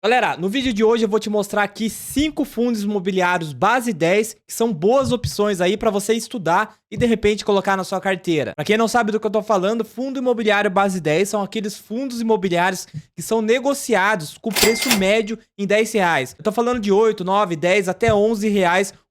Galera, no vídeo de hoje eu vou te mostrar aqui 5 fundos imobiliários base 10 que são boas opções aí para você estudar e de repente colocar na sua carteira. Para quem não sabe do que eu tô falando, fundo imobiliário base 10 são aqueles fundos imobiliários que são negociados com preço médio em R$ 10. Eu tô falando de 8, 9, 10 até R$ 11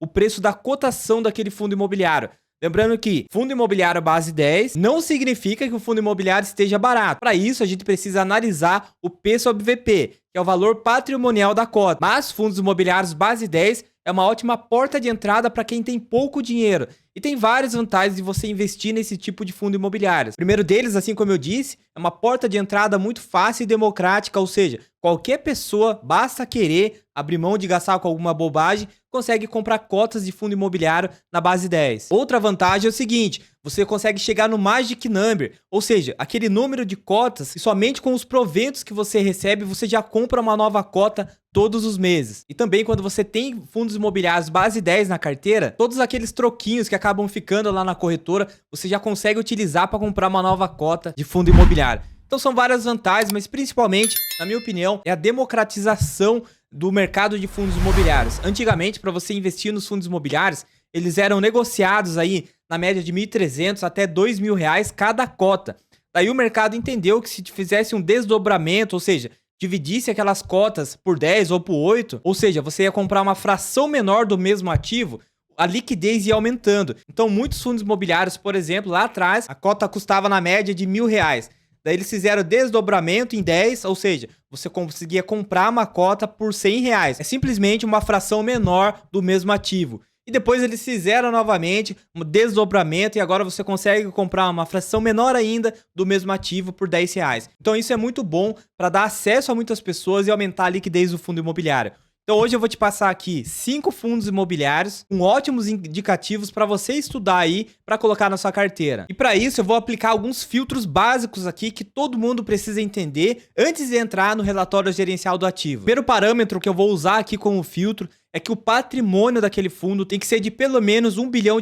o preço da cotação daquele fundo imobiliário. Lembrando que fundo imobiliário base 10 não significa que o fundo imobiliário esteja barato. Para isso, a gente precisa analisar o P sobre VP, que é o valor patrimonial da cota. Mas fundos imobiliários base 10 é uma ótima porta de entrada para quem tem pouco dinheiro. E tem várias vantagens de você investir nesse tipo de fundo imobiliário. O primeiro deles, assim como eu disse, é uma porta de entrada muito fácil e democrática, ou seja, qualquer pessoa, basta querer abrir mão de gastar com alguma bobagem, consegue comprar cotas de fundo imobiliário na base 10. Outra vantagem é o seguinte, você consegue chegar no Magic Number, ou seja, aquele número de cotas e somente com os proventos que você recebe, você já compra uma nova cota todos os meses. E também quando você tem fundos imobiliários base 10 na carteira, todos aqueles troquinhos que acabam ficando lá na corretora, você já consegue utilizar para comprar uma nova cota de fundo imobiliário. Então são várias vantagens, mas principalmente, na minha opinião, é a democratização do mercado de fundos imobiliários. Antigamente, para você investir nos fundos imobiliários, eles eram negociados aí na média de R$ 1.300 até R$ 2.000 cada cota. Daí o mercado entendeu que se fizesse um desdobramento, ou seja, dividisse aquelas cotas por 10 ou por 8, ou seja, você ia comprar uma fração menor do mesmo ativo, a liquidez ia aumentando. Então muitos fundos imobiliários, por exemplo, lá atrás, a cota custava na média de R$ 1.000. Daí eles fizeram desdobramento em 10, ou seja, você conseguia comprar uma cota por R$ 100. É simplesmente uma fração menor do mesmo ativo. E depois eles fizeram novamente um desdobramento e agora você consegue comprar uma fração menor ainda do mesmo ativo por R$ 10. Então isso é muito bom para dar acesso a muitas pessoas e aumentar a liquidez do fundo imobiliário. Então hoje eu vou te passar aqui 5 fundos imobiliários com ótimos indicativos para você estudar aí para colocar na sua carteira. E para isso eu vou aplicar alguns filtros básicos aqui que todo mundo precisa entender antes de entrar no relatório gerencial do ativo. O primeiro parâmetro que eu vou usar aqui como filtro é que o patrimônio daquele fundo tem que ser de pelo menos R$ 1 bilhão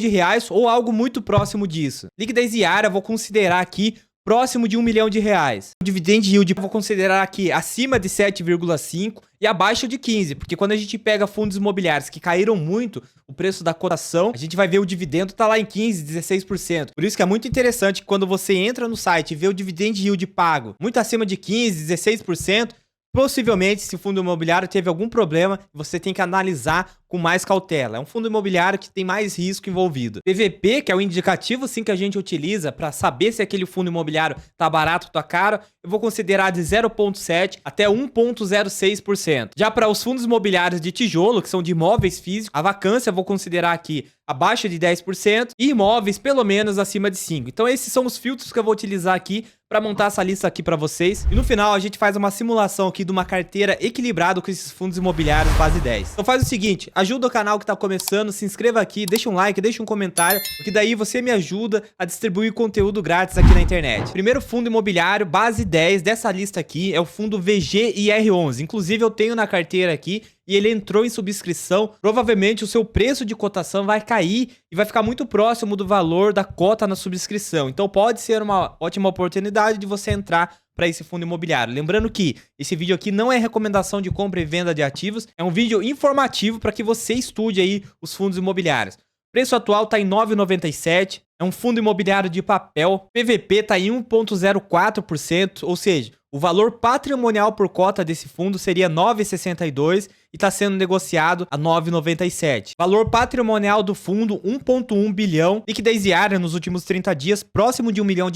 ou algo muito próximo disso. Liquidez diária eu vou considerar aqui próximo de R$ 1 milhão. O dividend yield eu vou considerar aqui acima de 7,5 e abaixo de 15, porque quando a gente pega fundos imobiliários que caíram muito o preço da cotação, a gente vai ver o dividendo tá lá em 15, 16%. Por isso que é muito interessante que quando você entra no site e vê o dividend yield pago muito acima de 15, 16%, possivelmente, se o fundo imobiliário teve algum problema, você tem que analisar com mais cautela. É um fundo imobiliário que tem mais risco envolvido. PVP, que é o indicativo sim que a gente utiliza para saber se aquele fundo imobiliário tá barato ou tá caro, eu vou considerar de 0,7 até 1,06%. Já para os fundos imobiliários de tijolo, que são de imóveis físicos, a vacância eu vou considerar aqui abaixo de 10% e imóveis pelo menos acima de 5%. Então esses são os filtros que eu vou utilizar aqui para montar essa lista aqui para vocês. E no final a gente faz uma simulação aqui de uma carteira equilibrada com esses fundos imobiliários base 10. Então faz o seguinte, ajuda o canal que tá começando, se inscreva aqui, deixa um like, deixa um comentário, porque daí você me ajuda a distribuir conteúdo grátis aqui na internet. Primeiro fundo imobiliário base 10 dessa lista aqui é o fundo VGIR11. Inclusive eu tenho na carteira aqui e ele entrou em subscrição, provavelmente o seu preço de cotação vai cair e vai ficar muito próximo do valor da cota na subscrição. Então pode ser uma ótima oportunidade de você entrar para esse fundo imobiliário. Lembrando que esse vídeo aqui não é recomendação de compra e venda de ativos, é um vídeo informativo para que você estude aí os fundos imobiliários. O preço atual está em R$ 9,97, é um fundo imobiliário de papel, PVP está em 1,04%, ou seja, o valor patrimonial por cota desse fundo seria R$ 9,62 e está sendo negociado a R$ 9,97. Valor patrimonial do fundo, 1,1 bilhão. Liquidez diária nos últimos 30 dias, próximo de R$ 1 milhão,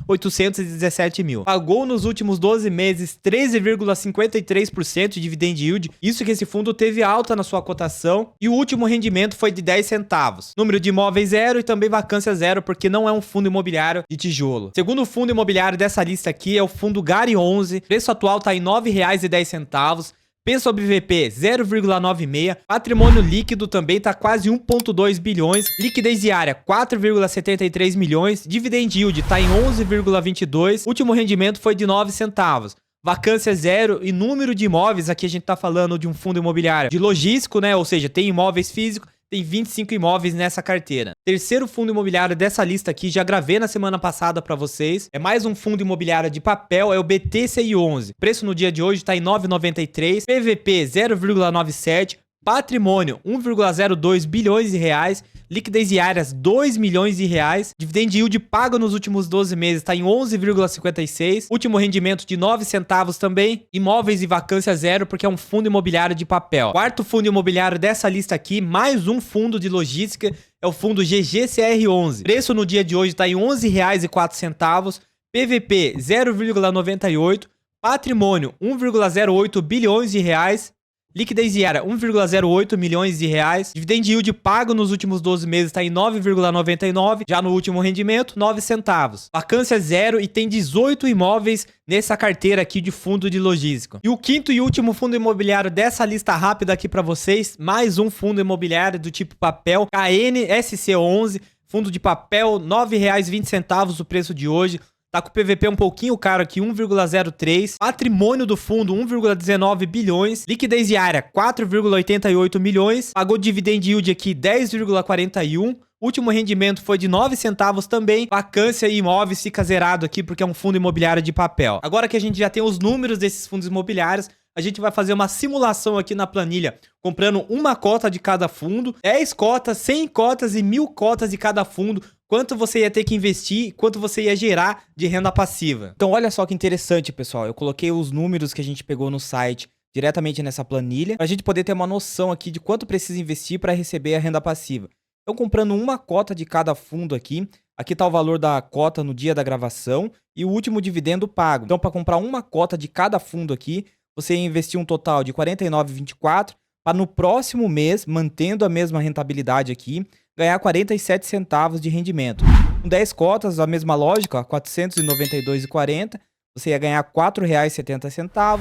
817 mil. Pagou nos últimos 12 meses 13,53% de dividend yield. Isso que esse fundo teve alta na sua cotação. E o último rendimento foi de 10 centavos. Número de imóveis zero e também vacância zero, porque não é um fundo imobiliário de tijolo. Segundo fundo imobiliário dessa lista aqui é o fundo GARI11. Preço atual está em R$ 9,10. P sobre VP 0,96, patrimônio líquido também tá quase 1,2 bilhões, liquidez diária 4,73 milhões, dividend yield tá em 11,22, último rendimento foi de 9 centavos. Vacância zero e número de imóveis, aqui a gente tá falando de um fundo imobiliário de logístico, né? Ou seja, tem imóveis físicos, tem 25 imóveis nessa carteira. Terceiro fundo imobiliário dessa lista aqui, já gravei na semana passada para vocês. É mais um fundo imobiliário de papel, é o BTCI11. Preço no dia de hoje está em 9,93, PVP 0,97, patrimônio 1,02 bilhões de reais, liquidez diárias 2 milhões de reais, dividend yield pago nos últimos 12 meses está em 11,56, último rendimento de 9 centavos também, imóveis e vacância zero porque é um fundo imobiliário de papel. Quarto fundo imobiliário dessa lista aqui, mais um fundo de logística, é o fundo GGCR11. Preço no dia de hoje está em R$ 11,04, PVP 0,98, patrimônio 1,08 bilhões de reais, liquidez diária 1,08 milhões de reais. Dividend yield pago nos últimos 12 meses está em 9,99. Já no último rendimento, 9 centavos. Vacância zero e tem 18 imóveis nessa carteira aqui de fundo de logística. E o quinto e último fundo imobiliário dessa lista rápida aqui para vocês. Mais um fundo imobiliário do tipo papel. KNSC11. Fundo de papel, R$ 9,20 o preço de hoje. Tá com o PVP um pouquinho caro aqui, 1,03. Patrimônio do fundo, 1,19 bilhões. Liquidez diária, 4,88 milhões. Pagou dividend yield aqui, 10,41. Último rendimento foi de 9 centavos também. Vacância e imóveis fica zerado aqui porque é um fundo imobiliário de papel. Agora que a gente já tem os números desses fundos imobiliários, a gente vai fazer uma simulação aqui na planilha, comprando uma cota de cada fundo, 10 cotas, 100 cotas e 1.000 cotas de cada fundo. Quanto você ia ter que investir, quanto você ia gerar de renda passiva. Então olha só que interessante, pessoal. Eu coloquei os números que a gente pegou no site diretamente nessa planilha, para a gente poder ter uma noção aqui de quanto precisa investir para receber a renda passiva. Então comprando uma cota de cada fundo aqui está o valor da cota no dia da gravação e o último dividendo pago. Então para comprar uma cota de cada fundo aqui, você ia investir um total de R$ 49,24 para no próximo mês, mantendo a mesma rentabilidade aqui, ganhar 47 centavos de rendimento. Com 10 cotas, a mesma lógica, R$ 492,40, você ia ganhar R$ 4,70.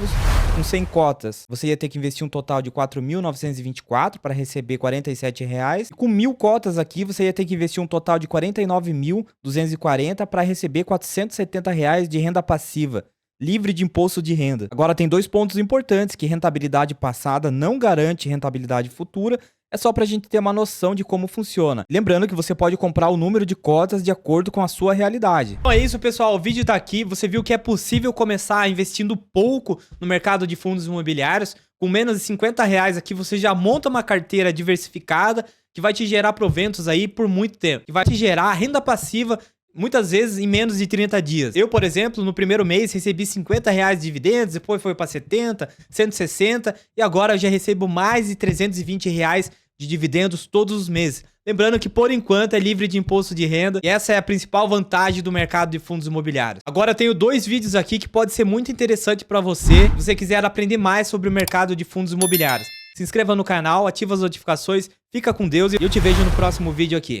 Com 100 cotas, você ia ter que investir um total de R$ 4.924 para receber R$ 47. E com 1.000 cotas aqui, você ia ter que investir um total de R$ 49.240 para receber R$ 470 de renda passiva, livre de imposto de renda. Agora tem dois pontos importantes, que rentabilidade passada não garante rentabilidade futura, é só pra gente ter uma noção de como funciona. Lembrando que você pode comprar o número de cotas de acordo com a sua realidade. Então é isso, pessoal, o vídeo tá aqui, você viu que é possível começar investindo pouco no mercado de fundos imobiliários, com menos de R$ 50 aqui você já monta uma carteira diversificada, que vai te gerar proventos aí por muito tempo, que vai te gerar renda passiva muitas vezes em menos de 30 dias. Eu, por exemplo, no primeiro mês recebi R$ 50 de dividendos, depois foi para 70, 160 e agora eu já recebo mais de R$ 320 de dividendos todos os meses. Lembrando que por enquanto é livre de imposto de renda e essa é a principal vantagem do mercado de fundos imobiliários. Agora eu tenho dois vídeos aqui que pode ser muito interessante para você, se você quiser aprender mais sobre o mercado de fundos imobiliários. Se inscreva no canal, ativa as notificações, fica com Deus e eu te vejo no próximo vídeo aqui.